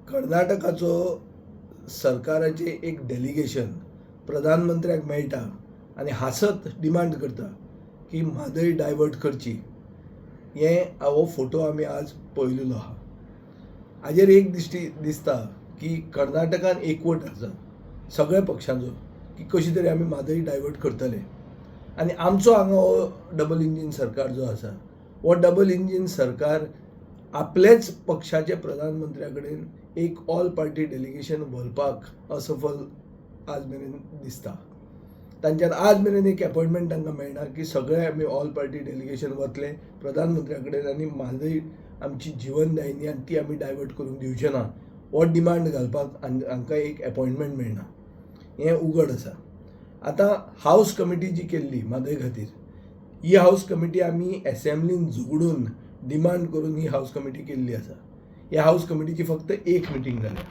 कर्नाटकाचो सरकाराचे एक डेलिगेशन प्रधानमंत्र्याक मेळटा आनी हासत डिमांड करता की म्हादय डायवर्ट करची. हो फोटो आमी आज पळयलेलो आहा. हाजेर एक दिसता की कर्नाटकान एकवट आसा सगळ्या पक्षांचो की कशी तरी आमी म्हादय डायवर्ट करतले. आनी आमचो हांगा हो डबल इंजीन सरकार जो आसा हो डबल इंजीन सरकार आपलेच पक्षाचे प्रधानमंत्र्या कडेन एक ऑल पार्टी डेलिगेशन व्हरपाक असफल आज मेरेन दिसता. तांच्यान आज मेरेन एक अपॉयंटमेंट तांकां मेळना की सगळे आमी ऑल पार्टी डेलिगेशन वतले प्रधानमंत्र्या कडेन आनी म्हादय आमची जीवनदायिनी आनी ती आमी डायवर्ट करून दिवचे ना हो डिमांड घालपाक हांकां एक अपॉयंटमेंट मेळना. हें उघड आसा. आतां हावस कमिटी जी केल्ली म्हादय खातीर ही हावस कमिटी आमी एसेंब्लीन झगडून डिमांड करून ही हावस कमिटी केल्ली आसा. ह्या हावस कमिटीची फक्त एक मिटींग जाल्या.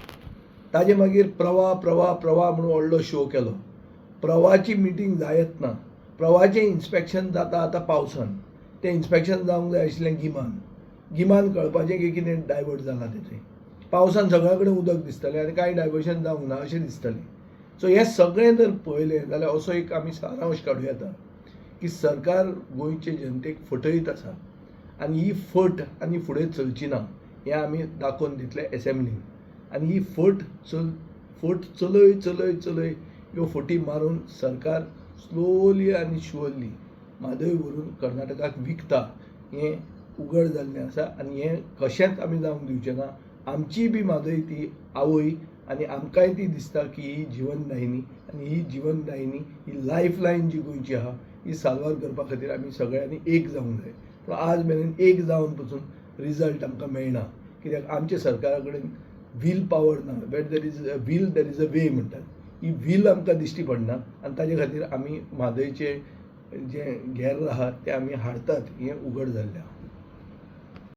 ताजे मागीर प्रवाह म्हणून व्हडलो शो केलो. प्रवाहाची मिटींग जायत ना. प्रवाहाचें इन्स्पेक्शन जाता आतां पावसान. तें इन्स्पेक्शन जावंक जाय आशिल्लें गिमान कळपाचें की कितें डायवर्ट जालां तें. पावसान सगळ्या कडेन उदक दिसतलें आनी कांय डायवर्शन जावंक ना अशें दिसतलें. सो हें सगळें जर पळयलें जाल्यार असो एक आमी सारांश काडूं येता की सरकार गोंयचे जनतेक फटयत आसा आनी ही फट आनी फुडें चलची ना हें आमी दाखोवन दितले एसेंब्लीन. आनी ही फट चलय ह्यो फटी मारून सरकार स्लोली आनी शुअरली म्हादय व्हरून कर्नाटकाक विकता हें उघड जाल्लें आसा. आनी हें कशेंच आमी जावंक दिवचें ना. आमची बी म्हादय ती आवय आनी आमकांय ती दिसता की ही जीवनदायिनी आनी ही जीवनदायिनी ही लायफ लायन जी गोंयची आहा ही साल्वार करपा खातीर आमी सगळ्यांनी एक जावंक जाय. पूण आज मेरेन एक जावन पसून रिजल्ट आमकां मेळना. कित्याक आमच्या सरकारा कडेन वील पावर ना. Where there is a will there is a way म्हणटात. ही वील आमकां दिश्टी पडना आनी ताजे खातीर आमी म्हादयचे जे घेर आहात ते आमी हाडटात हें उघड जाल्लें आहा.